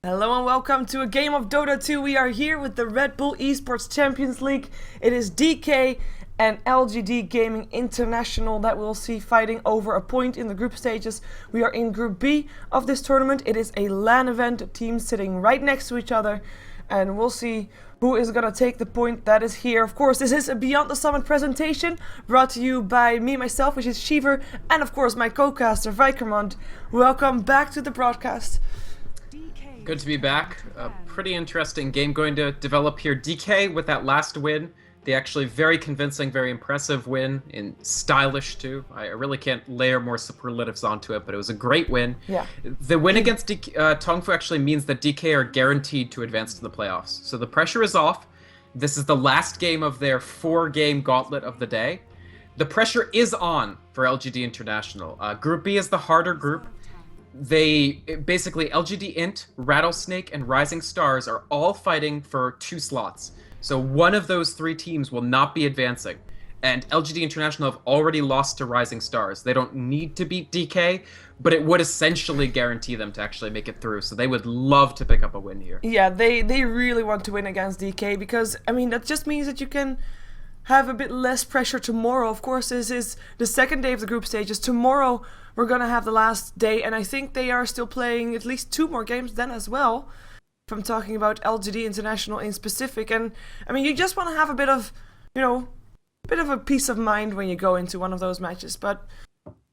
Hello and welcome to a game of Dota 2. We are here with the RedBull Esports Champions League. It is DK and LGD Gaming International that we'll see fighting over a point in the group stages. We are in Group B of this tournament. It is a LAN event, teams sitting right next to each other, and we'll see who is going to take the point that is here. Of course, this is a Beyond the Summit presentation brought to you by me, myself, which is Shiver, and of course my co-caster, Vikermond. Welcome back to the broadcast. Good to be back. A pretty interesting game going to develop here. DK with that last win, the actually very convincing, very impressive win, and stylish too. I really can't layer more superlatives onto it, but it was a great win. Yeah. The win against Tongfu actually means that DK are guaranteed to advance to the playoffs. So the pressure is off. This is the last game of their 4-game gauntlet of the day. The pressure is on for LGD International. Group B is the harder group. Basically LGD.int, Rattlesnake, and Rising Stars are all fighting for 2 slots. So one of those 3 teams will not be advancing. And LGD International have already lost to Rising Stars. They don't need to beat DK, but it would essentially guarantee them to actually make it through. So they would love to pick up a win here. Yeah, they really want to win against DK because, I mean, that just means that you can have a bit less pressure tomorrow. Of course, this is the second day of the group stages. Tomorrow we're gonna have the last day, and I think they are still playing at least 2 more games then as well, if I'm talking about LGD International in specific. And I mean, you just want to have a bit of, you know, a bit of a peace of mind when you go into one of those matches. But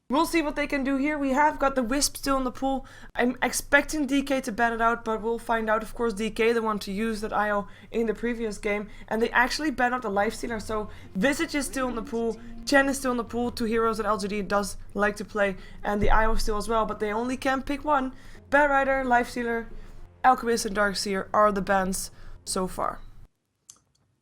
we'll see what they can do here. We have got the Wisp still in the pool. I'm expecting DK to ban it out, but we'll find out. Of course, DK, the one to use that IO in the previous game, and they actually ban out the Lifestealer. So Visage is still in the pool, Chen is still in the pool, 2 heroes that LGD does like to play, and the IO still as well, but they only can pick one. Bad Rider, Lifestealer, Alchemist, and Darkseer are the bans so far.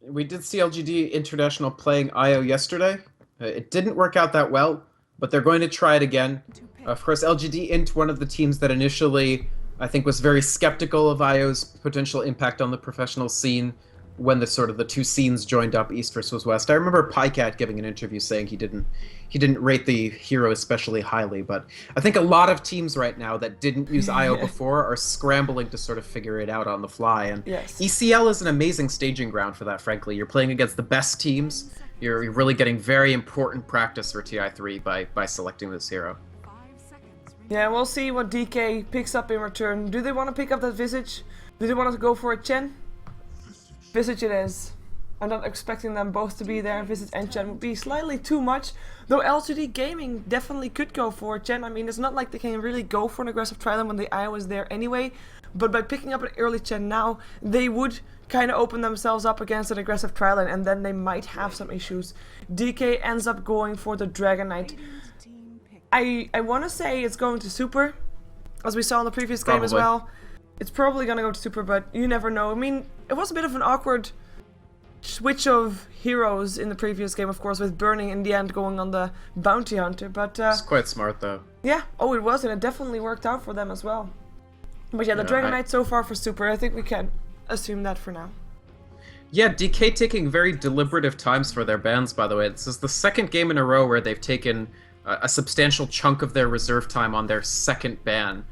We did see LGD International playing IO yesterday. It didn't work out that well, but they're going to try it again. Of course, LGD.int, one of the teams that initially, I think, was very skeptical of IO's potential impact on the professional scene when the 2 scenes joined up, East versus West. I remember PyCat giving an interview saying he didn't rate the hero especially highly, but I think a lot of teams right now that didn't use IO before are scrambling to sort of figure it out on the fly. And yes. ECL is an amazing staging ground for that, frankly. You're playing against the best teams. You're really getting very important practice for TI3 by selecting this hero. Yeah, we'll see what DK picks up in return. Do they want to pick up that Visage? Do they want to go for a Chen? Visage it is. I'm not expecting them both to be there. Visage and Chen would be slightly too much. Though LGD Gaming definitely could go for Chen. I mean, it's not like they can really go for an aggressive Trilon when the IO is there anyway. But by picking up an early Chen now, they would kind of open themselves up against an aggressive Trilon, and then they might have some issues. DK ends up going for the Dragon Knight. I want to say it's going to Super, as we saw in the previous game as well. It's probably going to go to Super, but you never know. I mean, it was a bit of an awkward switch of heroes in the previous game, of course, with Burning in the end going on the Bounty Hunter, but it's quite smart, though. Yeah, oh, it was, and it definitely worked out for them as well. But yeah, the Dragon Knight so far for Super, I think we can assume that for now. Yeah, DK taking very deliberative times for their bans, by the way. This is the 2nd game in a row where they've taken a substantial chunk of their reserve time on their 2nd ban.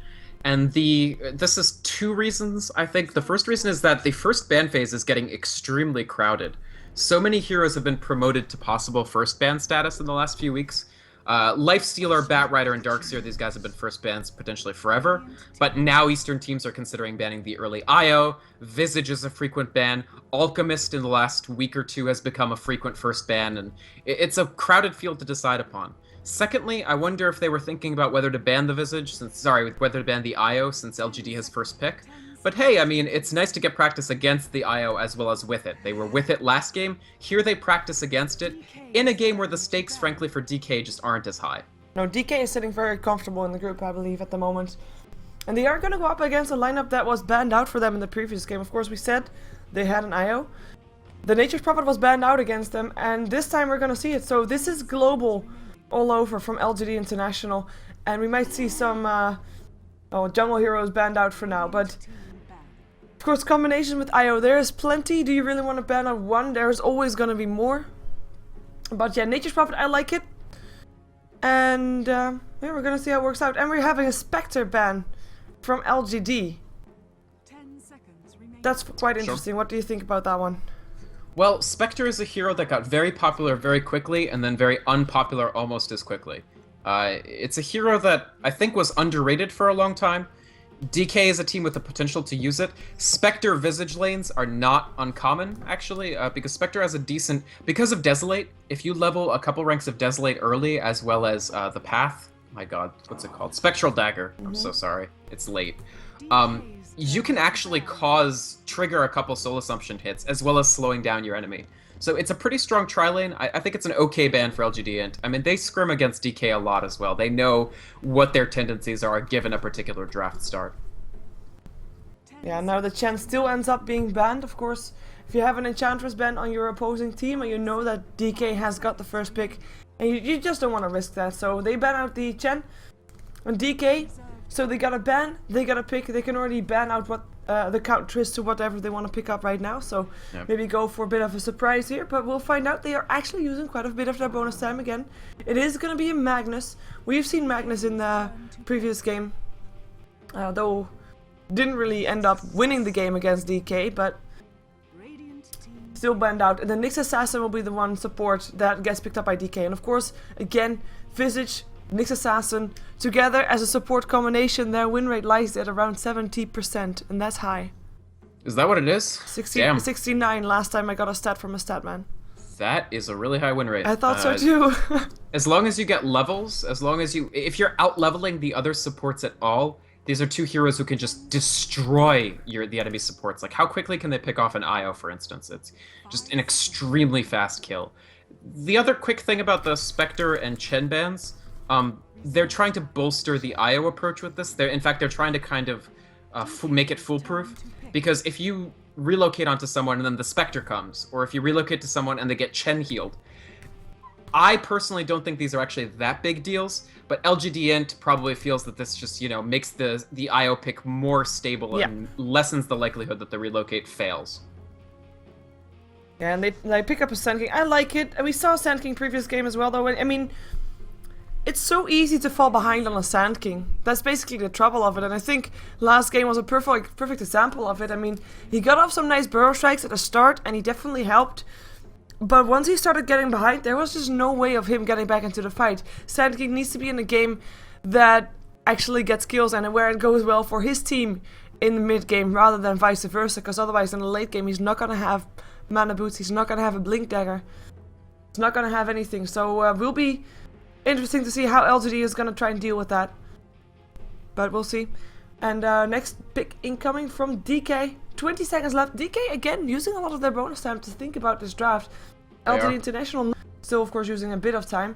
And this is 2 reasons, I think. The first reason is that the first ban phase is getting extremely crowded. So many heroes have been promoted to possible first ban status in the last few weeks. Lifestealer, Bat Rider, and Darkseer, these guys have been first bans potentially forever. But now Eastern teams are considering banning the early IO. Visage is a frequent ban. Alchemist in the last week or 2 has become a frequent first ban. And it's a crowded field to decide upon. Secondly, I wonder if they were thinking about whether to ban the Visage, whether to ban the IO since LGD has first pick. But hey, I mean, it's nice to get practice against the IO as well as with it. They were with it last game, here they practice against it, in a game where the stakes, frankly, for DK just aren't as high. No, DK is sitting very comfortable in the group, I believe, at the moment. And they are going to go up against a lineup that was banned out for them in the previous game. Of course, we said they had an IO. the Nature's Prophet was banned out against them, and this time we're gonna see it. So this is global all over from LGD International, and we might see some jungle heroes banned out for now, but of course combination with IO, there is plenty. Do you really want to ban out one? There's always gonna be more. But yeah, Nature's Prophet, I like it. And yeah, we're gonna see how it works out. And we're having a Spectre ban from LGD. That's quite interesting. Sure. What do you think about that one? Well, Spectre is a hero that got very popular very quickly and then very unpopular almost as quickly. It's a hero that I think was underrated for a long time. DK is a team with the potential to use it. Spectre Visage lanes are not uncommon, actually, because Spectre has a decent... Because of Desolate, if you level a couple ranks of Desolate early, as well as the Path... My god, what's it called? Spectral Dagger. I'm so sorry. It's late. You can actually trigger a couple Soul Assumption hits, as well as slowing down your enemy. So it's a pretty strong tri-lane. I think it's an okay ban for LGD.int. I mean, they scrim against DK a lot as well. They know what their tendencies are given a particular draft start. Yeah, now the Chen still ends up being banned, of course. If you have an Enchantress ban on your opposing team and you know that DK has got the first pick, and you just don't want to risk that. So they ban out the Chen and DK. So they got a ban, they got a pick, they can already ban out what the counter is to whatever they want to pick up right now. So maybe go for a bit of a surprise here, but we'll find out. They are actually using quite a bit of their bonus time again. It is going to be a Magnus. We've seen Magnus in the previous game, though didn't really end up winning the game against DK, but still banned out. And the Nyx Assassin will be the one support that gets picked up by DK. And of course, again, Visage, Nyx Assassin, together as a support combination, their win rate lies at around 70%, and that's high. Is that what it is? 69 last time I got a stat from a stat man. That is a really high win rate. I thought so too. As long as you get levels, if you're out leveling the other supports at all, these are two heroes who can just destroy the enemy supports. Like, how quickly can they pick off an IO, for instance? It's just an extremely fast kill. The other quick thing about the Spectre and Chen bans, they're trying to bolster the IO approach with this. In fact, they're trying to kind of make it foolproof. Because if you relocate onto someone and then the Spectre comes, or if you relocate to someone and they get Chen healed, I personally don't think these are actually that big deals, but LGD.int probably feels that this just, makes the IO pick more stable and lessens the likelihood that the relocate fails. Yeah, and they pick up a Sand King. I like it. And we saw Sand King previous game as well, though. I mean, it's so easy to fall behind on a Sand King. That's basically the trouble of it, and I think last game was a perfect example of it. I mean, he got off some nice burrow strikes at the start, and he definitely helped. But once he started getting behind, there was just no way of him getting back into the fight. Sand King needs to be in a game that actually gets kills and where it goes well for his team in the mid game rather than vice versa, because otherwise in the late game he's not going to have mana boots, he's not going to have a blink dagger, he's not going to have anything. So will be interesting to see how LGD is going to try and deal with that. But we'll see. And next pick incoming from DK. 20 seconds left. DK again using a lot of their bonus time to think about this draft. LGD International still of course using a bit of time.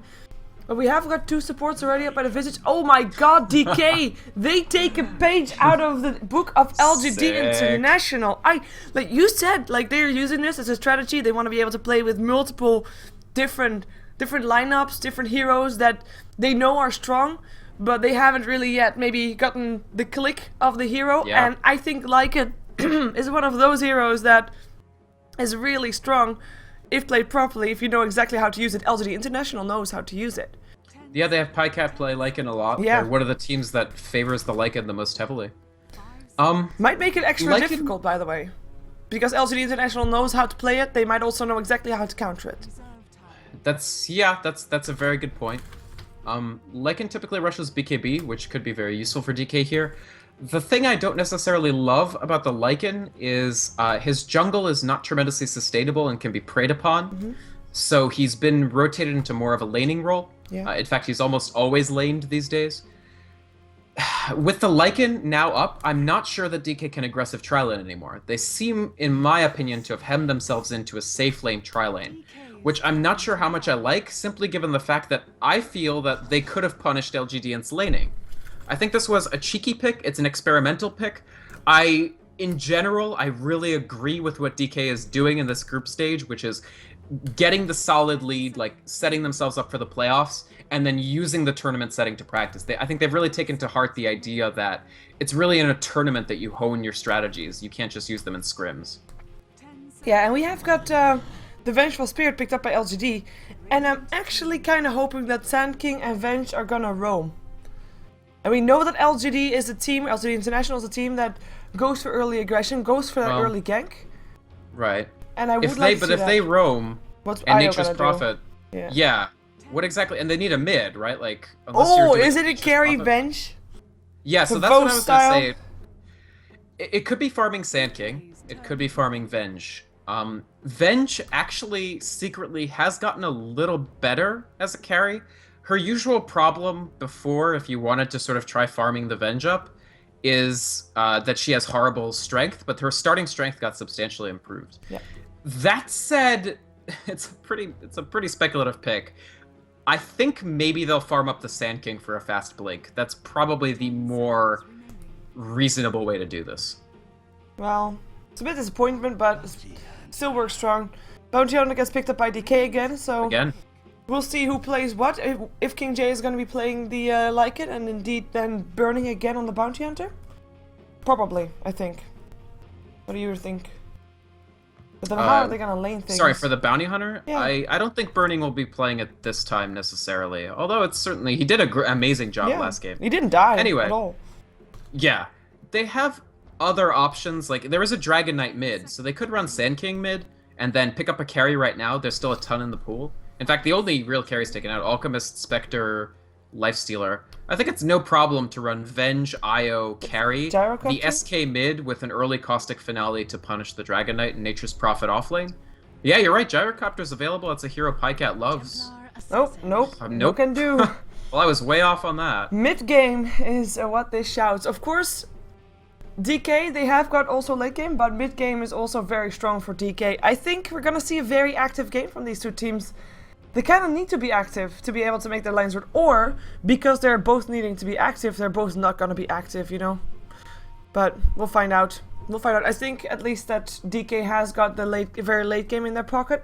But we have got two supports already up by the Visage. Oh my god, DK! They take a page out of the book of LGD International. Like you said, like they're using this as a strategy. They want to be able to play with multiple different lineups, different heroes that they know are strong, but they haven't really yet maybe gotten the click of the hero. And I think Lycan is one of those heroes that is really strong if played properly, if you know exactly how to use it. LGD International knows how to use it. Yeah, they have PyCat play Lycan a lot. Yeah. They're one of the teams that favors the Lycan the most heavily. Might make it extra difficult, by the way. Because LGD International knows how to play it, they might also know exactly how to counter it. That's a very good point. Lycan typically rushes BKB, which could be very useful for DK here. The thing I don't necessarily love about the Lycan is his jungle is not tremendously sustainable and can be preyed upon. So he's been rotated into more of a laning role. In fact, he's almost always laned these days. With the Lycan now up, I'm not sure that DK can aggressive tri-lane anymore. They seem, in my opinion, to have hemmed themselves into a safe lane tri-lane, which I'm not sure how much I like, simply given the fact that I feel that they could have punished LGD&'s laning. I think this was a cheeky pick, it's an experimental pick. I in general, I really agree with what DK is doing in this group stage, which is getting the solid lead, like setting themselves up for the playoffs, and then using the tournament setting to practice. I think they've really taken to heart the idea that it's really in a tournament that you hone your strategies. You can't just use them in scrims. Yeah, and we have got the Vengeful Spirit picked up by LGD, and I'm actually kind of hoping that Sand King and Venge are gonna roam. And we know that LGD is a team, LGD International is a team that goes for early aggression, goes for that early gank. Right. And I would like to see if that. they roam, What's and Io Nature's gonna do? Prophet, Yeah. what exactly? And they need a mid, right? Like, unless you're doing Is it a Nature's carry Prophet. Venge? Yeah, so The that's what I Vos was style? gonna say. It could be farming Sand King. It could be farming Venge. Venge actually secretly has gotten a little better as a carry. Her usual problem before, if you wanted to sort of try farming the Venge up, is that she has horrible strength, but her starting strength got substantially improved. Yeah. That said, it's a pretty speculative pick. I think maybe they'll farm up the Sand King for a fast blink. That's probably the more reasonable way to do this. Well, it's a bit disappointment, but still works strong. Bounty Hunter gets picked up by DK again, so Again, we'll see who plays what. If King J is going to be playing the Like It and indeed then burning again on the Bounty Hunter? Probably, I think. What do you think? But then how are they going to lane things? sorry, for the Bounty Hunter? Yeah. I don't think Burning will be playing it this time necessarily. Although it's certainly... He did an amazing job last game. He didn't die Anyway. at all. Yeah. They have other options. Like, there is a Dragon Knight mid, so they could run Sand King mid and then pick up a carry right now. There's still a ton in the pool. In fact, the only real carries taken out, Alchemist, Spectre, Lifestealer. I think it's no problem to run Venge, Io, carry, Gyrocopter? the SK mid with an early Caustic Finale to punish the Dragon Knight and Nature's Prophet offlane. Yeah, you're right, Gyrocopter's available. It's a hero Pycat loves. Nope. No Nope. can do. Well, I was way off on that. Mid game is what they shout. Of course, DK, they have got also late game, but mid game is also very strong for DK. I think we're gonna see a very active game from these two teams. They kind of need to be active to be able to make their lines work, or because they're both needing to be active, they're both not gonna be active, you know? But we'll find out. We'll find out. I think at least that DK has got the very late game in their pocket.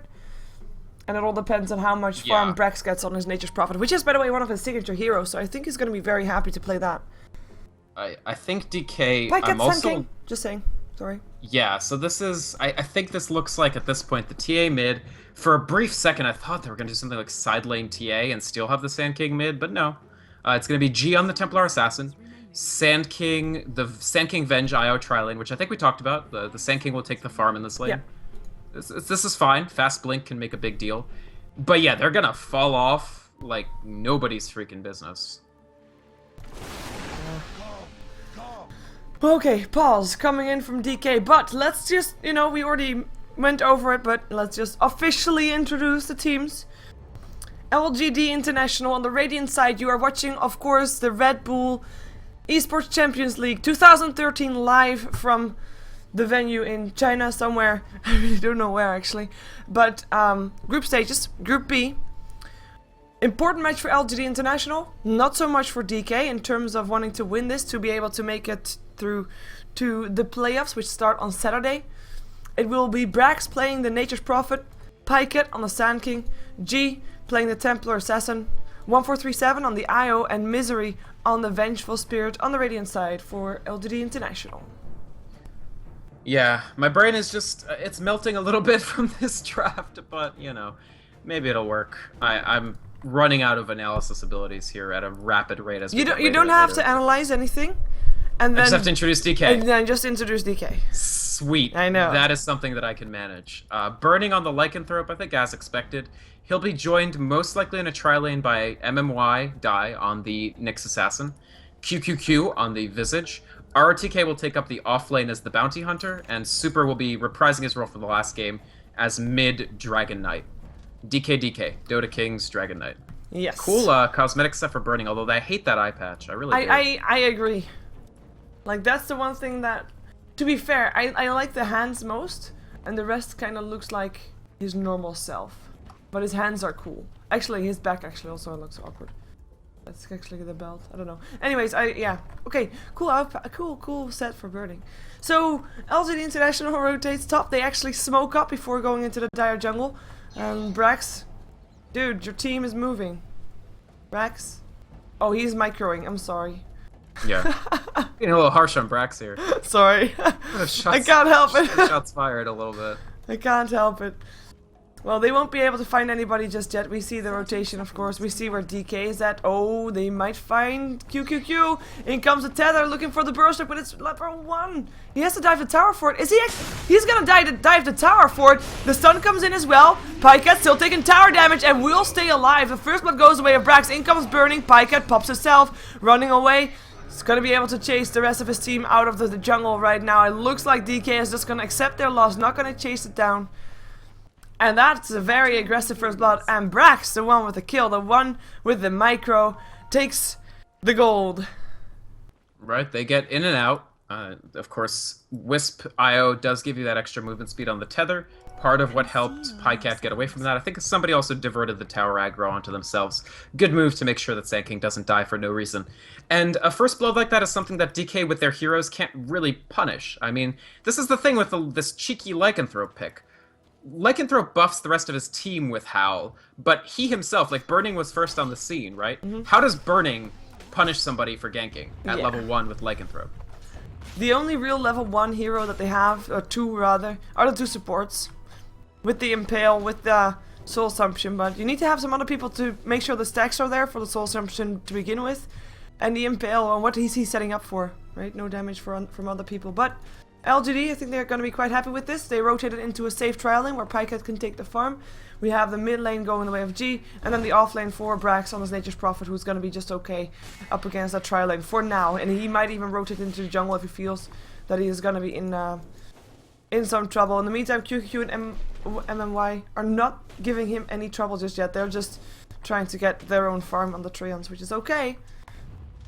And it all depends on how much farm Brax gets on his Nature's Prophet, which is, by the way, one of his signature heroes, so I think he's going to be very happy to play that. I think DK... Pycat I'm also... King. Just saying. Sorry. Yeah, so this is... I think this looks like, at this point, the TA mid. For a brief second, I thought they were going to do something like side lane TA and still have the Sand King mid, but no. It's going to be G on the Templar Assassin, the Sand King Venge IO tri-lane, which I think we talked about. The Sand King will take the farm in this lane. Yeah. This is fine. Fast blink can make a big deal. But yeah, they're going to fall off like nobody's freaking business. Okay, pause coming in from DK, but let's just, we already went over it, but let's just officially introduce the teams. LGD International on the Radiant side, you are watching, of course, the RedBull Esports Champions League 2013 live from the venue in China somewhere. I really don't know where actually. But group stages, Group B. Important match for LGD International, not so much for DK in terms of wanting to win this to be able to make it through to the playoffs, which start on Saturday. It will be Brax playing the Nature's Prophet, Pycat on the Sand King, G playing the Templar Assassin, 1437 on the IO, and Misery on the Vengeful Spirit on the Radiant side for LGD International. Yeah, my brain is just, it's melting a little bit from this draft, but, maybe it'll work. I'm running out of analysis abilities here at a rapid rate as we You don't have to analyze anything, and then I just have to introduce DK. And then just introduce DK. Sweet. I know. That is something that I can manage. Burning on the Lycanthrope, I think as expected. He'll be joined most likely in a tri-lane by MMY Die on the Nyx Assassin, QQQ on the Visage. RTK will take up the off lane as the Bounty Hunter, and Super will be reprising his role for the last game as mid Dragon Knight. DK, Dota King's Dragon Knight. Yes. Cool cosmetic stuff for Burning, although I hate that eye patch. I really do. I agree. Like, that's the one thing that, to be fair, I like the hands most, and the rest kind of looks like his normal self. But his hands are cool. Actually, his back actually also looks awkward. That's actually the belt. I don't know. Anyways, yeah. Okay, cool cool set for birding. So, LGD International rotates top. They actually smoke up before going into the dire jungle. Brax, dude, your team is moving. Brax? Oh, he's microing. I'm sorry. Yeah. Getting a little harsh on Brax here. Sorry. Shots, I can't help it. Shots fired a little bit. I can't help it. Well, they won't be able to find anybody just yet. We see the rotation, of course. We see where DK is at. Oh, they might find QQQ. In comes the tether looking for the burst up, but it's level 1. He has to dive the tower for it. Is he? He's gonna dive the tower for it. The stun comes in as well. Pycat still taking tower damage and will stay alive. The first blood goes away of Brax. In comes burning. Pycat pops himself, running away. He's gonna be able to chase the rest of his team out of the jungle right now. It looks like DK is just gonna accept their loss, not gonna chase it down. And that's a very aggressive first blood. And Brax, the one with the kill, the one with the micro, takes the gold. Right, they get in and out. Of course, Wisp IO does give you that extra movement speed on the tether. Part of what helped Pycat get away from that. I think somebody also diverted the tower aggro onto themselves. Good move to make sure that Sand King doesn't die for no reason. And a first blood like that is something that DK with their heroes can't really punish. I mean, this is the thing with this cheeky Lycanthrope pick. Lycanthrope buffs the rest of his team with Howl, but he himself, like, Burning was first on the scene, right? How does Burning punish somebody for ganking at level 1 with Lycanthrope? The only real level 1 hero that they have, or 2 rather, are the 2 supports. With the Impale, with the Soul Assumption, but you need to have some other people to make sure the stacks are there for the Soul Assumption to begin with. And the Impale, and what is he setting up for, right? No damage from other people, but LGD, I think they're going to be quite happy with this. They rotated into a safe trial lane where Pycat can take the farm. We have the mid lane going the way of G, and then the off lane for Brax on his Nature's Prophet, who's going to be just okay up against that trial lane for now. And he might even rotate into the jungle if he feels that he is going to be in some trouble. In the meantime, QQQ and MMY are not giving him any trouble just yet. They're just trying to get their own farm on the Treants, which is okay.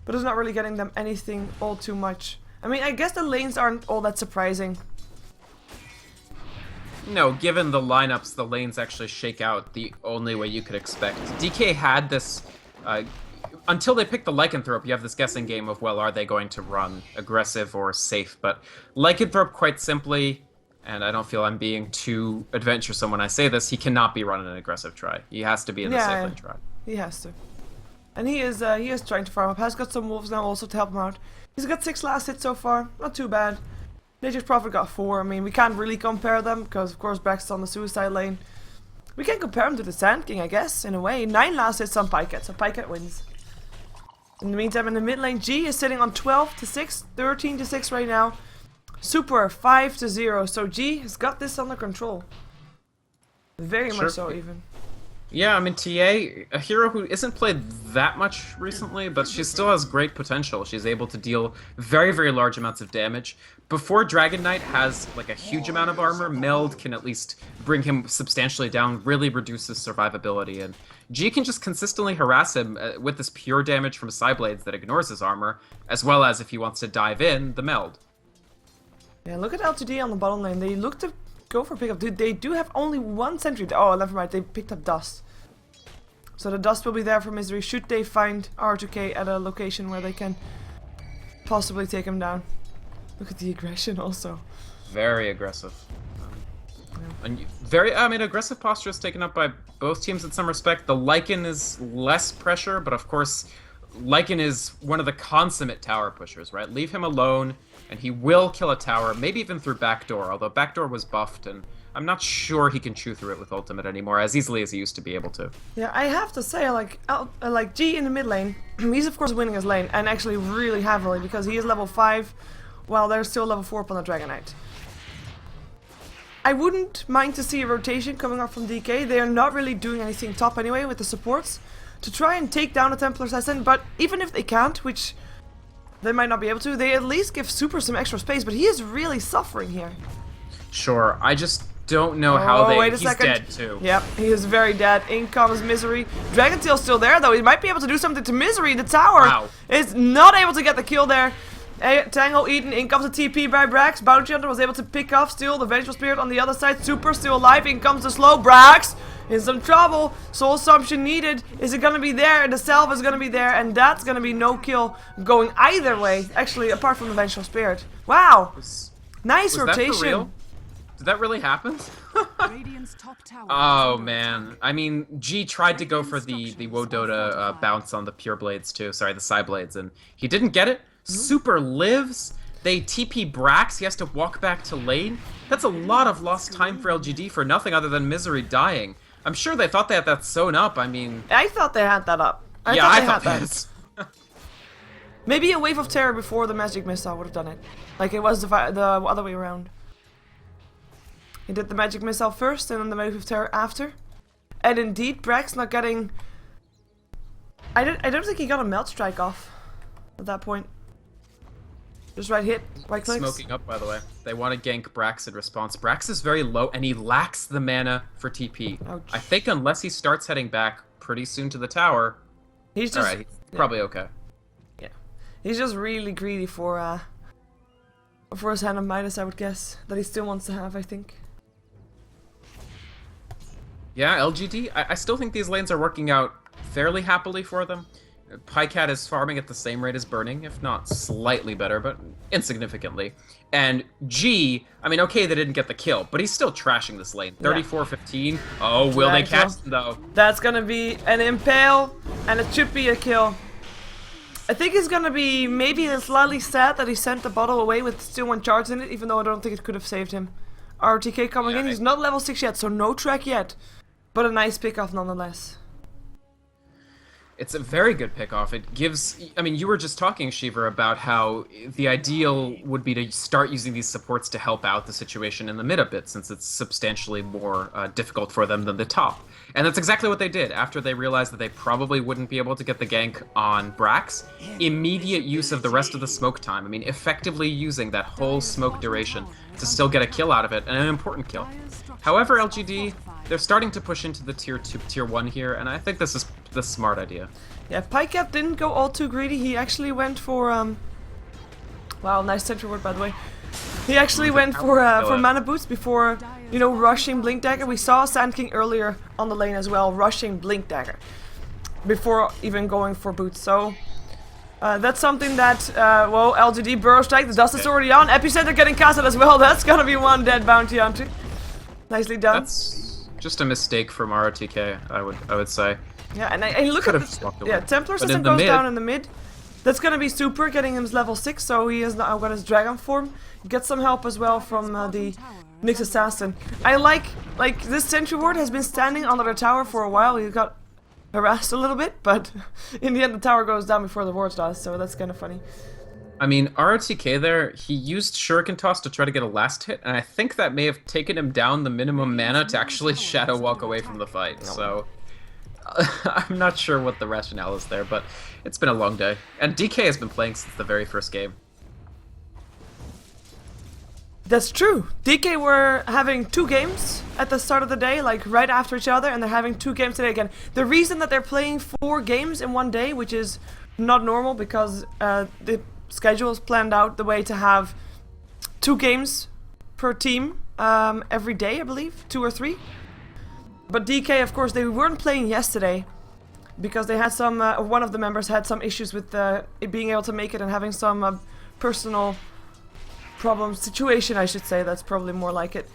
But it's not really getting them anything all too much. I mean, I guess the lanes aren't all that surprising. No, given the lineups, the lanes actually shake out the only way you could expect. DK had this... until they picked the Lycanthrope, you have this guessing game of, well, are they going to run aggressive or safe? But Lycanthrope, quite simply, and I don't feel I'm being too adventuresome when I say this, he cannot be running an aggressive try. He has to be in the safe lane try. He has to. And he is trying to farm up. Has got some wolves now also to help him out. He's got 6 last hits so far. Not too bad. Nature's Prophet got 4. I mean, we can't really compare them because, of course, Brax is on the suicide lane. We can compare him to the Sand King, I guess, in a way. 9 last hits on Pycat, so Pycat wins. In the meantime, in the mid lane, G is sitting on 12 to 6, 13 to 6 right now. Super 5 to 0. So G has got this under control. Very much so, even. Yeah, I mean, TA, a hero who isn't played that much recently, but she still has great potential. She's able to deal very, very large amounts of damage. Before Dragon Knight has, like, a huge amount of armor, Meld can at least bring him substantially down, really reduce his survivability, and G can just consistently harass him with this pure damage from Psyblades that ignores his armor, as well as, if he wants to dive in, the Meld. Yeah, look at LGD on the bottom lane. They look to go for pickup. Dude, they do have only 1 sentry. Oh, never mind. They picked up Dust. So the Dust will be there for Misery should they find R2K at a location where they can possibly take him down. Look at the aggression also. Very aggressive. And very, I mean, aggressive posture is taken up by both teams in some respect. The Lycan is less pressure, but of course, Lycan is one of the consummate tower pushers, right? Leave him alone, and he will kill a tower, maybe even through backdoor, although backdoor was buffed, and I'm not sure he can chew through it with ultimate anymore as easily as he used to be able to. Yeah, I have to say, like G in the mid lane, he's of course winning his lane, and actually really heavily, because he is level 5, while they're still level 4 up on the Dragon Knight. I wouldn't mind to see a rotation coming up from DK. They are not really doing anything top anyway with the supports to try and take down a Templar Assassin, but even if they can't, which they might not be able to, they at least give Super some extra space, but he is really suffering here. Sure, I just don't know how they... Wait a he's second. Dead too. Yep, he is very dead. In comes Misery. Dragon Tail's still there though. He might be able to do something to Misery. The tower is not able to get the kill there. Tango eaten. In comes a TP by Brax. Bounty Hunter was able to pick off still the Vengeful Spirit on the other side. Super still alive. In comes the slow Brax. in some trouble. Soul Assumption needed. Is it gonna be there? And the Salve is gonna be there, and that's gonna be no kill going either way. Actually, apart from the Vengeful Spirit. Wow! Nice rotation. That for real? Did that really happen? Oh man, I mean, G tried to go for the Wodota bounce on the Pure Blades too. Sorry, the Psy Blades, and he didn't get it. Super lives. They TP Brax. He has to walk back to lane. That's a lot of lost time for LGD for nothing other than Misery dying. I'm sure they thought they had that sewn up. I mean, I thought they had that up. I thought that. Maybe a Wave of Terror before the Magic Missile would have done it. Like it was the other way around. He did the Magic Missile first and then the Wave of Terror after. And indeed, Brax not getting... I don't think he got a Melt Strike off at that point. Just right hit, right clicks. Smoking up, by the way. They want to gank Brax in response. Brax is very low and he lacks the mana for TP. Ouch. I think unless he starts heading back pretty soon to the tower... He's just... Alright, he's probably okay. Yeah. He's just really greedy for his Hand of Midas, I would guess. That he still wants to have, I think. Yeah, LGD, I still think these lanes are working out fairly happily for them. Pycat is farming at the same rate as Burning, if not slightly better, but insignificantly. And G, I mean, okay, they didn't get the kill, but he's still trashing this lane. 34-15. Oh, will they catch him, though? That's gonna be an Impale, and it should be a kill. I think he's gonna be maybe slightly sad that he sent the bottle away with still 1 charge in it, even though I don't think it could have saved him. RTK coming in, he's not level 6 yet, so no track yet. But a nice pick-off nonetheless. It's a very good pick-off. It gives... I mean, you were just talking, Shiver, about how the ideal would be to start using these supports to help out the situation in the mid a bit, since it's substantially more difficult for them than the top. And that's exactly what they did. After they realized that they probably wouldn't be able to get the gank on Brax, immediate use of the rest of the smoke time. I mean, effectively using that whole smoke duration to still get a kill out of it, and an important kill. However, LGD... They're starting to push into the tier 2, tier 1 here, and I think this is the smart idea. Yeah, Pycap didn't go all too greedy. He actually went for wow, nice center word by the way. He actually went for mana boots before, you know, rushing Blink Dagger. We saw Sand King earlier on the lane as well, rushing Blink Dagger before even going for boots. So that's something that well, LGD Burrow Strike. The dust is already on. Epicenter getting casted as well. That's gonna be 1 dead bounty hunter. Nicely done. That's just a mistake from RTK, I would say. Yeah, and look at the Templar system goes down in the mid. That's gonna be super, getting him level 6, so he has now got his Dragon form. Get some help as well from the Nyx Assassin. I like this Sentry Ward has been standing under the tower for a while. He got harassed a little bit, but in the end the tower goes down before the ward does, so that's kind of funny. I mean, RTK there, he used Shuriken Toss to try to get a last hit, and I think that may have taken him down the minimum mana to actually Shadow Walk away from the fight, so... I'm not sure what the rationale is there, but it's been a long day. And DK has been playing since the very first game. That's true. DK were having 2 games at the start of the day, like right after each other, and they're having 2 games today again. The reason that they're playing 4 games in one day, which is not normal because the schedule is planned out the way to have 2 games per team every day, I believe, 2 or 3. But DK, of course, they weren't playing yesterday because they had some, one of the members had some issues with it being able to make it and having some personal situation, I should say. That's probably more like it.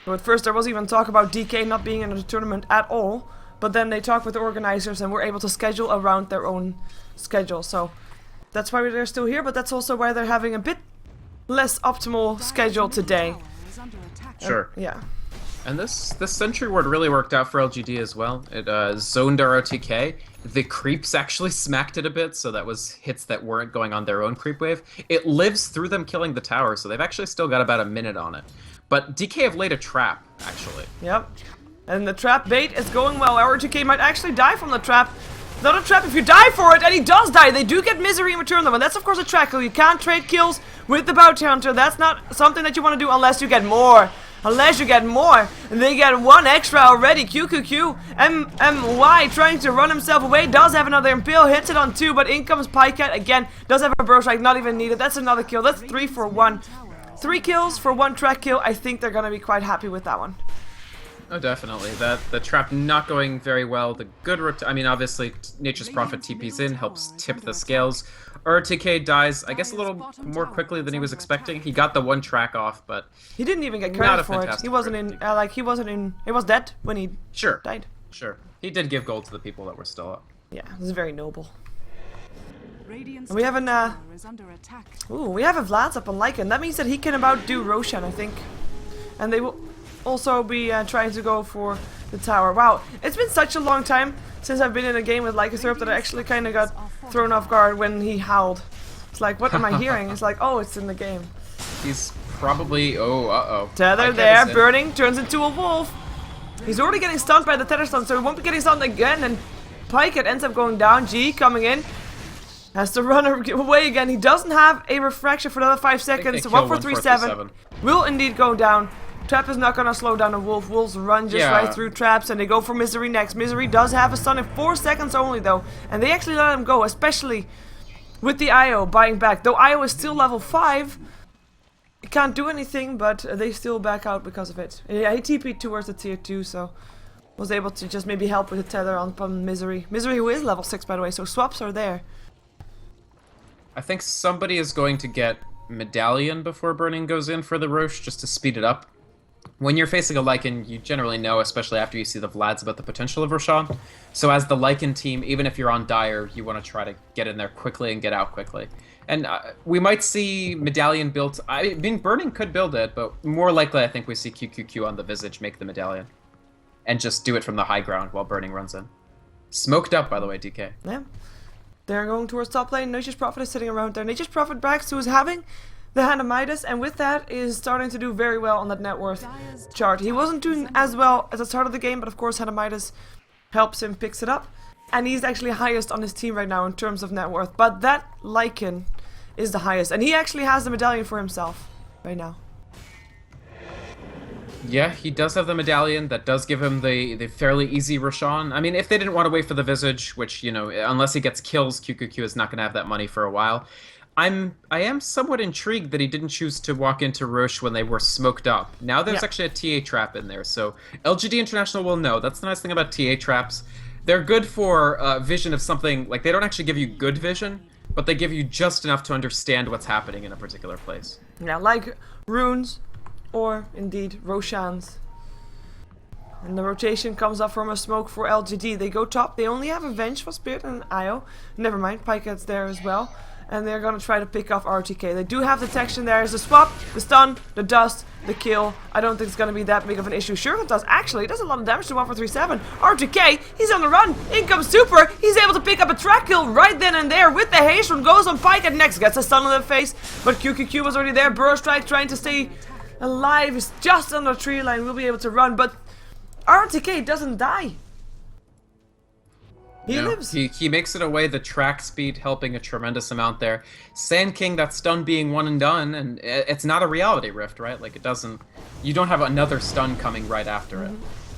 So at first there was even talk about DK not being in the tournament at all, but then they talked with the organizers and were able to schedule around their own schedule. So that's why they're still here, but that's also why they're having a bit less optimal schedule today. Sure. Yeah. And this Sentry Ward really worked out for LGD as well. It zoned ROTK. The creeps actually smacked it a bit, so that was hits that weren't going on their own creep wave. It lives through them killing the tower, so they've actually still got about a minute on it. But DK have laid a trap, actually. Yep. And the trap bait is going well. ROTK might actually die from the trap. Not a trap if you die for it, and he does die. They do get misery in return though, and that's of course a track. You can't trade kills with the bounty hunter. That's not something that you want to do unless you get more. Unless you get more. And they get 1 extra already. QQQ. MY trying to run himself away. Does have another Impale. Hits it on 2, but in comes Pycat again. Does have a Burrow Strike. Not even needed. That's another kill. That's 3 for 1. 3 kills for 1 track kill. I think they're going to be quite happy with that one. Oh, definitely. The trap not going very well. The good I mean, obviously, Nature's Prophet TP's in, helps tip the scales. RTK dies, I guess, a little more quickly than he was expecting. He got the one track off, but he didn't even get not credit a for it. fantastic He wasn't in. Like he wasn't in. He was dead when he Sure, died. sure. He did give gold to the people that were still up. Yeah, this is very noble. And we have an we have a Vlad's up on Lycan. That means that he can about do Roshan, I think. And they will also be trying to go for the tower. Wow, it's been such a long time since I've been in a game with Lycanthrope that I actually kind of got thrown off guard when he howled. It's like, what am I hearing? It's like, oh, it's in the game. He's probably... Oh, uh-oh. Tether there, burning, turns into a wolf. He's already getting stunned by the tether stun, so he won't be getting stunned again. And Pyket ends up going down. G coming in. Has to run away again. He doesn't have a refraction for another 5 seconds. 1437 will indeed go down. Trap is not going to slow down a wolf. Wolves run just right through traps, and they go for Misery next. Misery does have a stun in 4 seconds only, though. And they actually let him go, especially with the IO buying back. Though IO is still level 5. He can't do anything, but they still back out because of it. Yeah, he TP'd towards the tier 2, so was able to just maybe help with the tether on Misery. Misery who is level 6, by the way, so swaps are there. I think somebody is going to get Medallion before Burning goes in for the Roche, just to speed it up. When you're facing a Lycan, you generally know, especially after you see the Vlads, about the potential of Roshan. So as the Lycan team, even if you're on Dire, you want to try to get in there quickly and get out quickly. And we might see Medallion built... I mean, Burning could build it, but more likely I think we see QQQ on the Visage make the Medallion. And just do it from the high ground while Burning runs in. Smoked up, by the way, DK. Yeah. They're going towards top lane. Nature's Prophet is sitting around there. Nature's Prophet backs who is having the Hand of Midas, and with that is starting to do very well on that net worth chart. He wasn't doing as well at the start of the game, but of course Hand of Midas helps him, picks it up. And he's actually highest on his team right now in terms of net worth. But that Lycan is the highest. And he actually has the medallion for himself right now. Yeah, he does have the medallion. That does give him the fairly easy Roshan. I mean, if they didn't want to wait for the Visage, which, you know, unless he gets kills, QQQ is not going to have that money for a while. I am somewhat intrigued that he didn't choose to walk into Roche when they were smoked up. Now there's actually a TA trap in there, so LGD International will know. That's the nice thing about TA traps. They're good for vision of something, like they don't actually give you good vision, but they give you just enough to understand what's happening in a particular place. Yeah, like runes, or indeed Roshans. And the rotation comes up from a smoke for LGD. They go top, they only have a Vengeful Spirit and IO. Never mind, Pyket's there as well. And they're gonna try to pick off RTK. They do have detection there. There's the swap, the stun, the dust, the kill. I don't think it's gonna be that big of an issue. Sure it does. Actually, it does a lot of damage to 1437. RTK, he's on the run. In comes Super. He's able to pick up a track kill right then and there with the haste rune. Goes on Pyket next. Gets a stun on the face. But QQQ was already there. Burrow Strike trying to stay alive. Is just on the tree line. Will be able to run. But RTK doesn't die. He lives. He makes it away, the track speed helping a tremendous amount there. Sand King, that stun being one and done, and it's not a reality rift, right? Like, it doesn't... You don't have another stun coming right after it.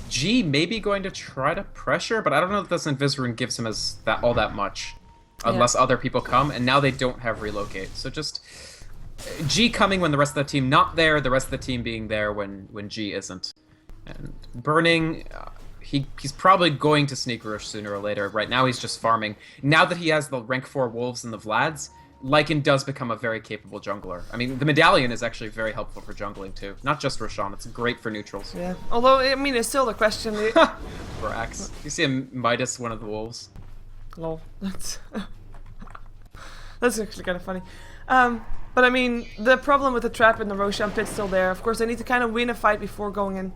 G may be going to try to pressure, but I don't know if this Invis-Rune gives him all that much. Unless other people come, and now they don't have relocate. So just... G coming when the rest of the team not there, the rest of the team being there when G isn't. And Burning... He's probably going to sneak Rush sooner or later. Right now he's just farming. Now that he has the rank 4 Wolves and the Vlads, Lycan does become a very capable jungler. I mean, the Medallion is actually very helpful for jungling too. Not just Roshan, it's great for neutrals. Yeah, although, I mean, it's still the question. For Axe. You see him Midas one of the Wolves. Lol. That's actually kind of funny. But I mean, the problem with the trap in the Roshan pit's still there. Of course, they need to kind of win a fight before going in.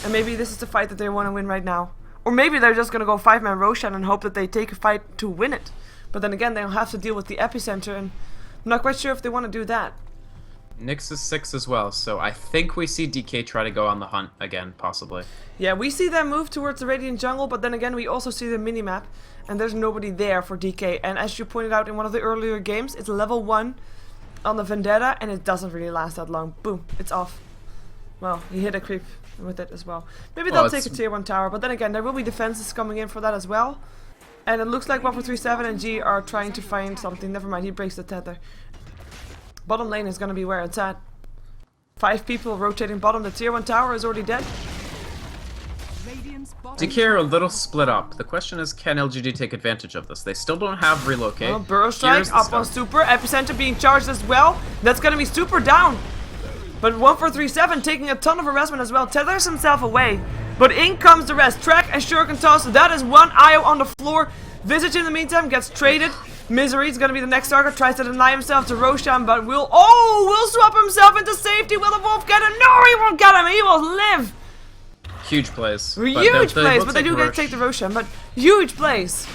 And maybe this is the fight that they want to win right now. Or maybe they're just going to go 5-man Roshan and hope that they take a fight to win it. But then again, they'll have to deal with the epicenter, and I'm not quite sure if they want to do that. Nyx is 6 as well, so I think we see DK try to go on the hunt again, possibly. Yeah, we see them move towards the Radiant Jungle, but then again, we also see the minimap, and there's nobody there for DK. And as you pointed out in one of the earlier games, it's level 1 on the Vendetta, and it doesn't really last that long. Boom, it's off. Well, he hit a creep with it as well. Maybe they'll take a tier 1 tower, but then again, there will be defenses coming in for that as well. And it looks like 1437 and G are trying to find something. Never mind, he breaks the tether. Bottom lane is going to be where it's at. 5 people rotating bottom. The tier 1 tower is already dead. Radiant's bottom DK are a little split up. The question is, can LGD take advantage of this? They still don't have relocate. Well, Burrow Strike Here's the up on stuff. Super. Epicenter being charged as well. That's gonna be Super down. But 1437 taking a ton of harassment as well. Tethers himself away. But in comes the rest. Track and Shuriken toss. That is one IO on the floor. Visage in the meantime gets traded. Misery is gonna be the next target. Tries to deny himself to Roshan, but will swap himself into safety. Will the Wolf get him? No, he won't get him. He will live. Huge plays. Huge plays, but they do get to take the Roshan. But huge plays.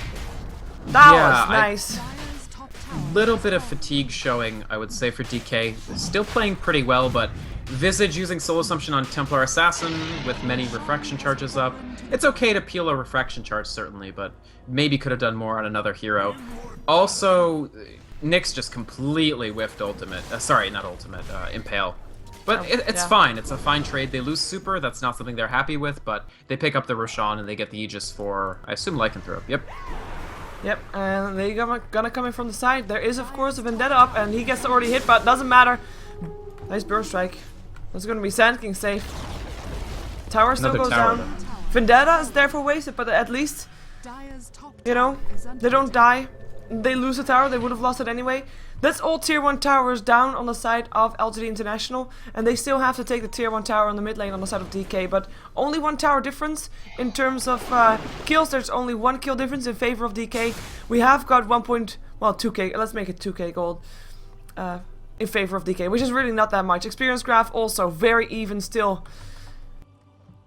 That was nice. Dire's top tower. Little bit of fatigue showing, I would say, for DK. Still playing pretty well, but Visage using Soul Assumption on Templar Assassin with many refraction charges up. It's okay to peel a refraction charge, certainly, but maybe could have done more on another hero. Also, Nyx just completely whiffed ultimate. Sorry, not ultimate, Impale. But it's fine. It's a fine trade. They lose Super. That's not something they're happy with, but they pick up the Roshan and they get the Aegis for, I assume, Lycanthrope. Yep. Yep, and they're gonna come in from the side. There is, of course, a Vendetta up, and he gets already hit, but doesn't matter. Nice Burrow Strike. That's gonna be Sand King safe. Tower still Another goes tower, down. Vendetta is therefore wasted, but at least, Dire's top you know, tower is under they don't attack. die. They lose the tower, they would have lost it anyway. That's all tier 1 towers down on the side of LGD International, and they still have to take the tier 1 tower on the mid lane on the side of DK, but only 1 tower difference in terms of kills. There's only 1 kill difference in favor of DK. We have got 2k, let's make it 2k gold in favor of DK, which is really not that much. Experience graph also very even still.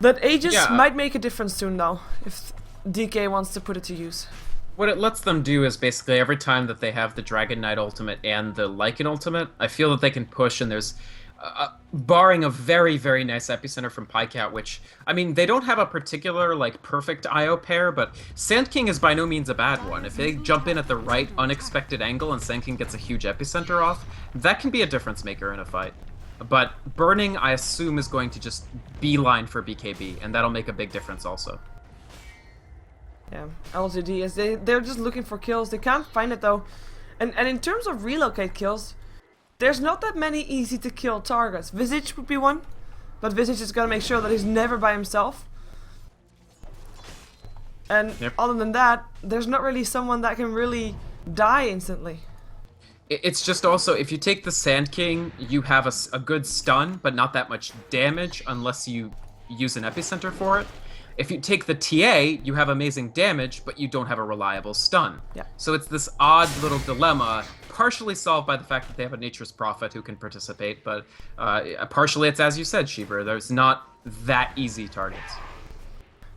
That Aegis might make a difference soon though, if DK wants to put it to use. What it lets them do is basically every time that they have the Dragon Knight ultimate and the Lycan ultimate, I feel that they can push, and there's, barring a very, very nice epicenter from Pycat, which, I mean, they don't have a particular, like, perfect IO pair, but Sand King is by no means a bad one. If they jump in at the right, unexpected angle and Sand King gets a huge epicenter off, that can be a difference maker in a fight. But Burning, I assume, is going to just beeline for BKB, and that'll make a big difference also. Yeah, LGD is they're just looking for kills. They can't find it though. And in terms of relocate kills, there's not that many easy to kill targets. Visage would be one, but Visage is gonna make sure that he's never by himself. And other than that, there's not really someone that can really die instantly. It's just also, if you take the Sand King, you have a good stun, but not that much damage unless you use an epicenter for it. If you take the TA, you have amazing damage, but you don't have a reliable stun. Yeah. So it's this odd little dilemma, partially solved by the fact that they have a Nature's Prophet who can participate, but partially it's as you said, Shiver, there's not that easy targets.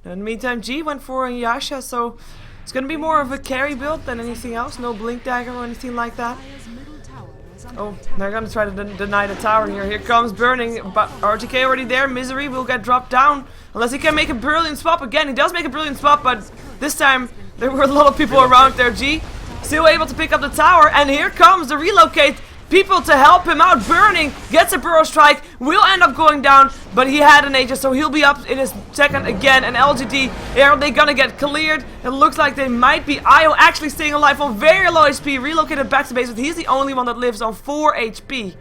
In the meantime, G went for Yasha, so it's gonna be more of a carry build than anything else. No Blink Dagger or anything like that. Dire's middle tower is under Oh, attack. they're gonna try to deny the tower here. Here comes Burning, but RTK already there. Misery will get dropped down. Unless he can make a brilliant swap again. He does make a brilliant swap, but this time there were a lot of people around there. G still able to pick up the tower, and here comes the relocate. People to help him out. Burning gets a Burrow Strike, will end up going down, but he had an Aegis, so he'll be up in his second again. And LGD, are they gonna get cleared? It looks like they might be. Io actually staying alive on very low HP, relocated back to base, but he's the only one that lives on 4 HP.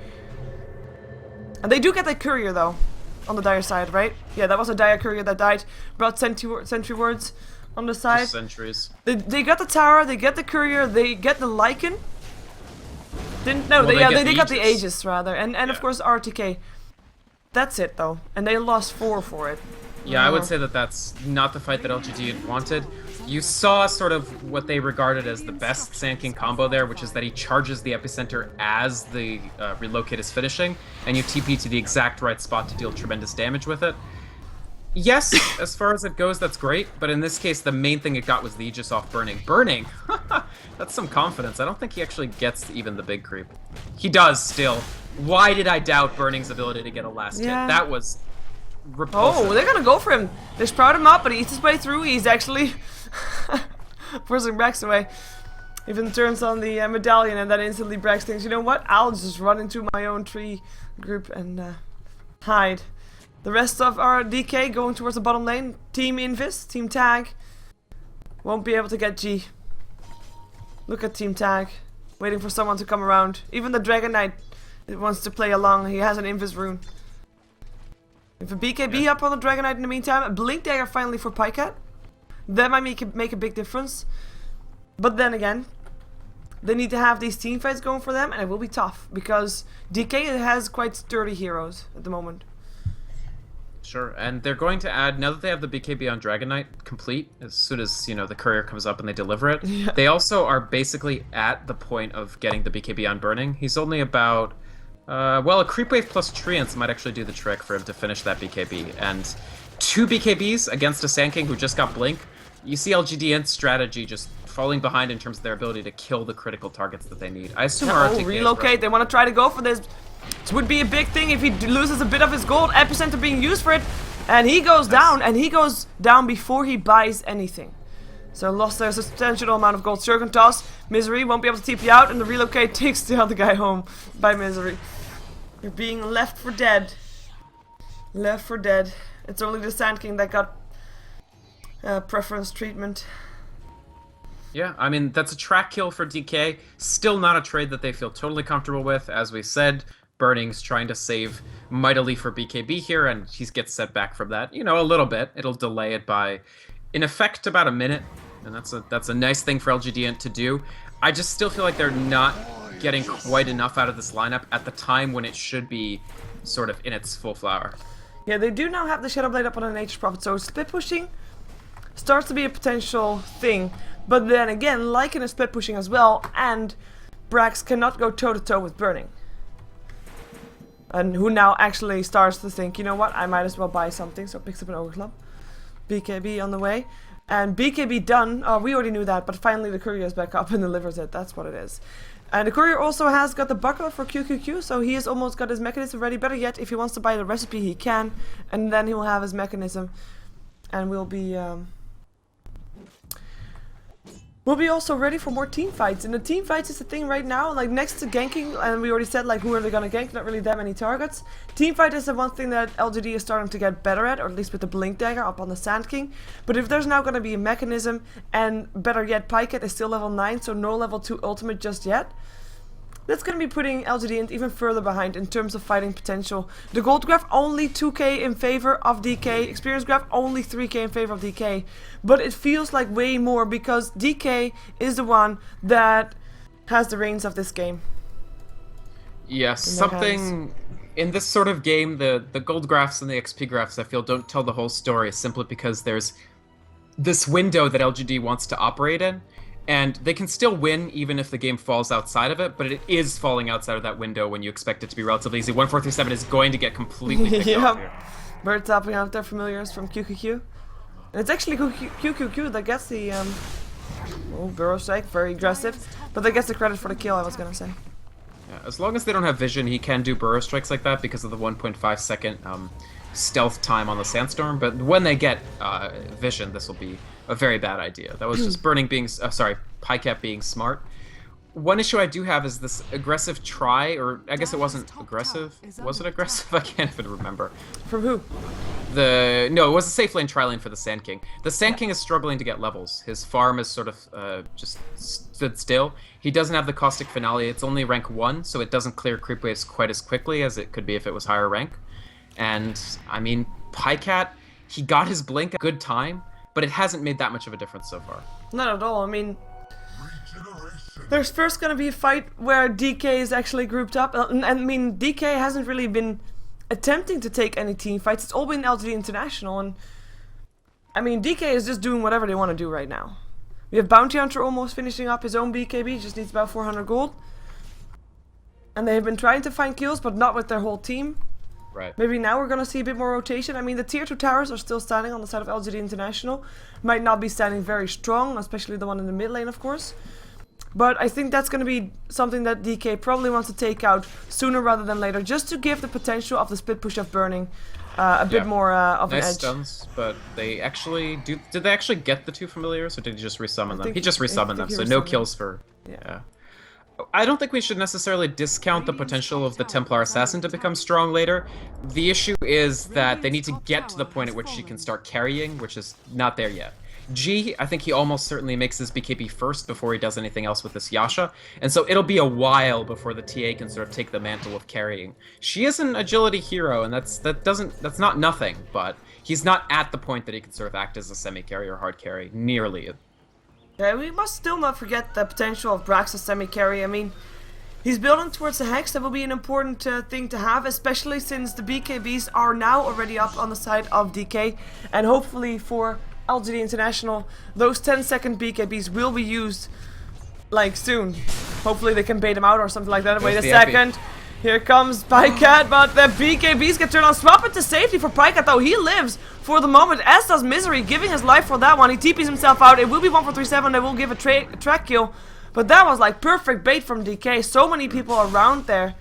And they do get that courier though, on the Dire side, right? Yeah, that was a Dire courier that died. Brought sentry words on the side. Just sentries. They got the tower, they get the courier, they get the Lycan. Didn't no, Well, they got the Aegis. Aegis rather, and of course RTK. That's it though, and they lost 4 for it. Yeah, I would say that that's not the fight that LGD had wanted. You saw sort of what they regarded as the best Sand King combo there, which is that he charges the epicenter as the relocate is finishing, and you TP to the exact right spot to deal tremendous damage with it. Yes, as far as it goes, that's great, but in this case, the main thing it got was the Aegis off Burning. Burning! That's some confidence. I don't think he actually gets even the big creep. He does, still. Why did I doubt Burning's ability to get a last hit? That was repulsive. Oh, they're gonna go for him. They sprout him up, but he eats his way through. He's actually forcing Brax away. Even turns on the medallion, and then instantly Brax thinks, you know what? I'll just run into my own tree group and hide. The rest of our DK going towards the bottom lane. Team Invis, Team Tag. Won't be able to get G. Look at Team Tag. Waiting for someone to come around. Even the Dragon Knight wants to play along. He has an Invis rune. If a BKB up on the Dragonite in the meantime, a Blink Dagger finally for Pycat. That might make a big difference. But then again, they need to have these team fights going for them, and it will be tough because DK has quite sturdy heroes at the moment. Sure, and they're going to add, now that they have the BKB on Dragonite complete, as soon as, you know, the courier comes up and they deliver it, they also are basically at the point of getting the BKB on Burning. He's only about, well, a Creep Wave plus Treants might actually do the trick for him to finish that BKB. And 2 BKBs against a Sand King who just got Blink, you see LGD.int's strategy just falling behind in terms of their ability to kill the critical targets that they need. I assume RTK relocate, they want to try to go for this. This would be a big thing if he loses a bit of his gold. Epicenter being used for it. And he goes down. And he goes down before he buys anything. So lost a substantial amount of gold. Circle Toss. Misery won't be able to TP out. And the relocate takes the other guy home by Misery. You're being left for dead. Left for dead. It's only the Sand King that got preference treatment. Yeah, I mean, that's a track kill for DK. Still not a trade that they feel totally comfortable with. As we said, Burning's trying to save mightily for BKB here, and he gets set back from that, you know, a little bit. It'll delay it by, in effect, about a minute, and that's a nice thing for LGD.int to do. I just still feel like they're not getting quite enough out of this lineup at the time when it should be sort of in its full flower. Yeah, they do now have the Shadow Blade up on a Nature's Prophet, so split pushing starts to be a potential thing. But then again, Lycan is split pushing as well, and Brax cannot go toe-to-toe with Burning. And who now actually starts to think, you know what, I might as well buy something, so picks up an Ogre Club. BKB on the way. And BKB done, we already knew that, but finally the courier is back up and delivers it, that's what it is. And the courier also has got the buckler for QQQ, so he has almost got his mechanism ready. Better yet, if he wants to buy the recipe, he can, and then he will have his mechanism. And we'll be also ready for more team fights. And the team fights is the thing right now, like next to ganking, and we already said like who are they gonna gank, not really that many targets. Team fight is the one thing that LGD is starting to get better at, or at least with the Blink Dagger up on the Sand King. But if there's now gonna be a mechanism, and better yet, Pycat is still level 9, so no level 2 ultimate just yet, that's going to be putting LGD even further behind in terms of fighting potential. The gold graph only 2k in favor of DK, experience graph only 3k in favor of DK. But it feels like way more because DK is the one that has the reins of this game. Yes, something in this sort of game, the gold graphs and the XP graphs I feel don't tell the whole story simply because there's this window that LGD wants to operate in. And they can still win even if the game falls outside of it, but it is falling outside of that window when you expect it to be relatively easy. 1-4-3-7 is going to get completely picked off here. Bird tapping out their familiars from QQQ. And it's actually QQQ that gets the Burrow Strike, very aggressive, but that gets the credit for the kill, I was gonna say. Yeah, as long as they don't have vision, he can do Burrow Strikes like that because of the 1.5 second stealth time on the Sandstorm, but when they get vision, this will be a very bad idea. That was just Pycat being smart. One issue I do have is this aggressive try, or I guess it wasn't aggressive. Was it aggressive? I can't even remember. From who? No, it was a safe lane try lane for the Sand King. The Sand King is struggling to get levels. His farm is sort of just stood still. He doesn't have the Caustic Finale. It's only rank 1, so it doesn't clear creep waves quite as quickly as it could be if it was higher rank. And, I mean, Pycat, he got his blink at a good time, but it hasn't made that much of a difference so far. Not at all. I mean, there's first going to be a fight where DK is actually grouped up. And I mean, DK hasn't really been attempting to take any team fights. It's all been LGD International. And I mean, DK is just doing whatever they want to do right now. We have Bounty Hunter almost finishing up his own BKB. Just needs about 400 gold. And they have been trying to find kills, but not with their whole team. Right. Maybe now we're going to see a bit more rotation. I mean, the tier 2 towers are still standing on the side of LGD International. Might not be standing very strong, especially the one in the mid lane, of course. But I think that's going to be something that DK probably wants to take out sooner rather than later, just to give the potential of the split push of Burning a bit more of an edge. Nice stuns, but they actually... Did they actually get the 2 familiars, or did he just resummon them? He just resummoned them, so no kills for... Yeah. I don't think we should necessarily discount the potential of the Templar Assassin to become strong later. The issue is that they need to get to the point at which she can start carrying, which is not there yet. G, I think he almost certainly makes his BKB first before he does anything else with this Yasha, and so it'll be a while before the TA can sort of take the mantle of carrying. She is an agility hero, and that's not nothing, but he's not at the point that he can sort of act as a semi-carry or hard carry, nearly. Yeah, we must still not forget the potential of Brax as semi-carry. I mean, he's building towards the Hex. That will be an important thing to have, especially since the BKBs are now already up on the side of DK, and hopefully for LGD International, those 10-second BKBs will be used, like, soon. Hopefully they can bait him out or something like that. Wait a second. Here comes Pycat, but the BKBs get turned on. Swap it to safety for Pycat, though. He lives for the moment, as does Misery, giving his life for that one. He TPs himself out. It will be 1-4-3-7. They will give a track kill. But that was, like, perfect bait from DK. So many people around there.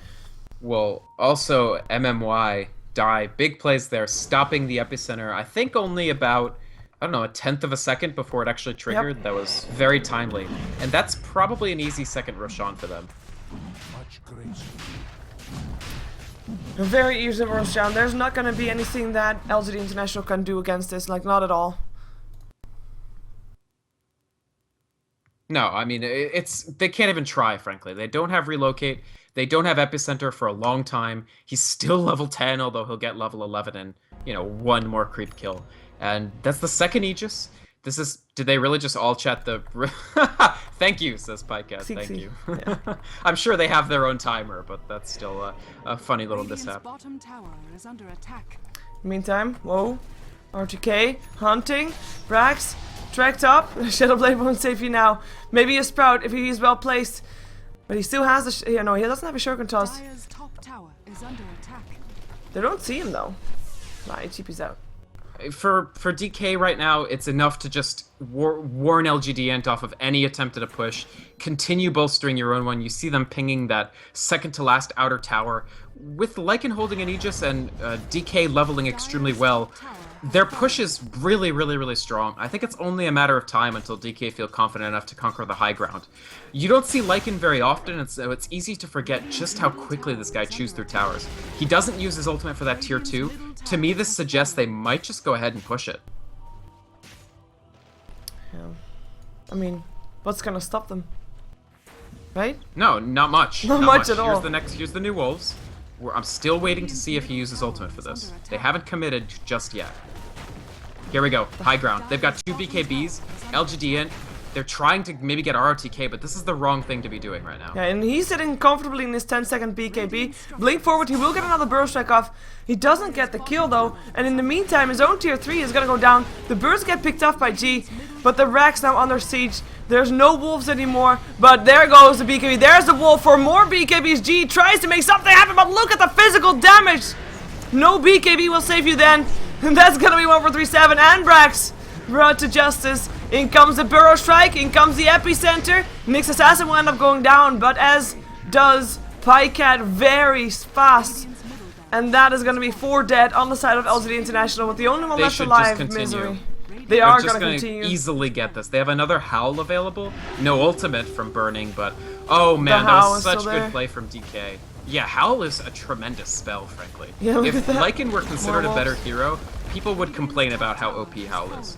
Well, also, MMY, die. Big plays there, stopping the epicenter. I think only about, I don't know, a 1/10 of a second before it actually triggered. Yep. That was very timely. And that's probably an easy second Roshan for them. Very easy Roshan. There's not going to be anything that LGD International can do against this. Like, not at all. No, I mean, they can't even try, frankly. They don't have relocate. They don't have epicenter for a long time. He's still level 10, although he'll get level 11 in, you know, one more creep kill. And that's the second Aegis. This is... Did they really just all chat the... Thank you, says Pycat. Thank you. Yeah. I'm sure they have their own timer, but that's still a funny little mishap. Bottom tower is under attack. Meantime, whoa. RTK, hunting, Brax, tracked up. Shadowblade won't save you now. Maybe a Sprout if he's well placed. But he still has a... no, he doesn't have a Shuriken toss. Dire's top tower is under attack. They don't see him, though. Nah, he TP's out. For DK right now, it's enough to just warn LGD.int off of any attempt at a push. Continue bolstering your own one. You see them pinging that second to last outer tower. With Lycan holding an Aegis and DK leveling extremely well, their push is really, really, really strong. I think it's only a matter of time until DK feel confident enough to conquer the high ground. You don't see Lycan very often, so it's easy to forget just how quickly this guy chews through towers. He doesn't use his ultimate for that tier 2. To me, this suggests they might just go ahead and push it. Yeah. I mean, what's gonna stop them? Right? No, not much. Not much at all. Here's the new wolves. I'm still waiting to see if he uses ultimate for this. They haven't committed just yet. Here we go. High ground. They've got 2 BKBs. LGD.int. They're trying to maybe get ROTK, but this is the wrong thing to be doing right now. Yeah, and he's sitting comfortably in his 10-second BKB. Blink forward, he will get another burst strike off. He doesn't get the kill though, and in the meantime, his own tier 3 is gonna go down. The bursts get picked off by G, but the Rack's now under siege. There's no wolves anymore, but there goes the BKB. There's the wolf for more BKBs. G tries to make something happen, but look at the physical damage. No BKB will save you then. And that's gonna be 1-4-3-7 and Brax brought to justice. In comes the Burrow Strike, in comes the Epicenter. Nyx Assassin will end up going down, but as does Pycat very fast. And that is gonna be 4 dead on the side of LGD International with the only one left alive, Misery. They are gonna continue. Easily get this. They have another Howl available. No ultimate from Burning, but oh man, that was such good play from DK. Yeah, Howl is a tremendous spell, frankly. Yeah, if Lycan were considered a better hero, people would complain about how OP Howl is.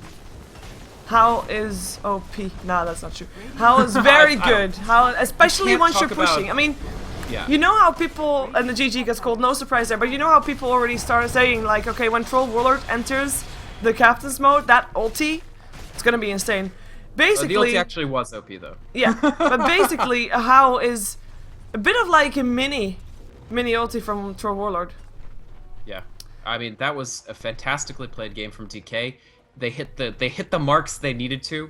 Howl is OP. Nah, that's not true. Howl is very good. Howl, especially once you're pushing. I mean, yeah. You know how people, and the GG gets called, no surprise there, but you know how people already started saying, like, okay, when Troll Warlord enters the Captain's mode, that ulti, it's gonna be insane. Basically... the ulti actually was OP, though. Yeah, but basically, Howl is a bit of like a mini ulti from Troll Warlord. Yeah. I mean, that was a fantastically played game from DK. They hit the marks they needed to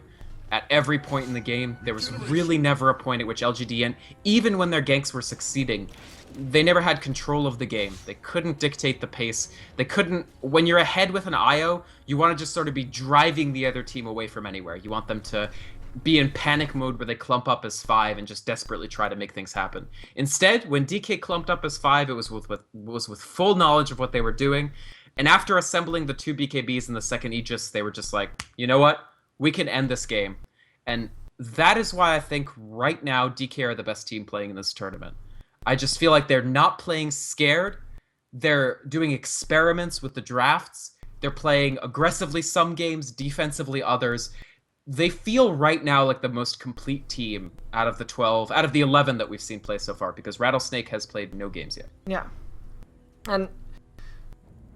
at every point in the game. There was really never a point at which LGD.int, even when their ganks were succeeding, they never had control of the game. They couldn't dictate the pace. They couldn't... When you're ahead with an IO, you want to just sort of be driving the other team away from anywhere. You want them to be in panic mode where they clump up as 5 and just desperately try to make things happen. Instead, when DK clumped up as 5, it was with full knowledge of what they were doing. And after assembling the 2 BKBs in the second Aegis, they were just like, you know what? We can end this game. And that is why I think right now DK are the best team playing in this tournament. I just feel like they're not playing scared. They're doing experiments with the drafts. They're playing aggressively some games, defensively others. they feel right now like the most complete team out of the 11 that we've seen play so far, because Rattlesnake has played no games yet. Yeah. And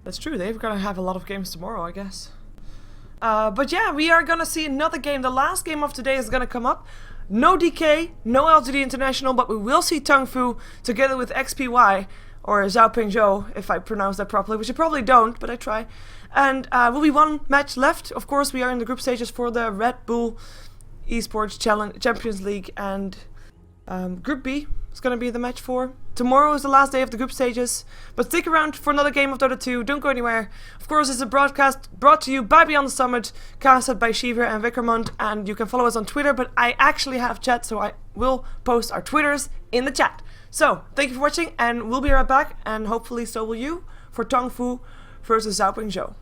that's true. They're going to have a lot of games tomorrow, I guess. But yeah, we are going to see another game. The last game of today is going to come up. No DK, no LGD International, but we will see Tung Fu together with XPY, or Xiaoping Zhou, if I pronounce that properly, which I probably don't, but I try. And will be one match left. Of course, we are in the group stages for the RedBull Esports Champions League, and Group B is going to be the match for. Tomorrow is the last day of the group stages, but stick around for another game of Dota 2. Don't go anywhere. Of course, it's a broadcast brought to you by Beyond the Summit, casted by Shiver and Vikrmont, and you can follow us on Twitter, but I actually have chat, so I will post our Twitters in the chat. So, thank you for watching, and we'll be right back, and hopefully so will you, for Tung Fu versus Xiaoping Zhou.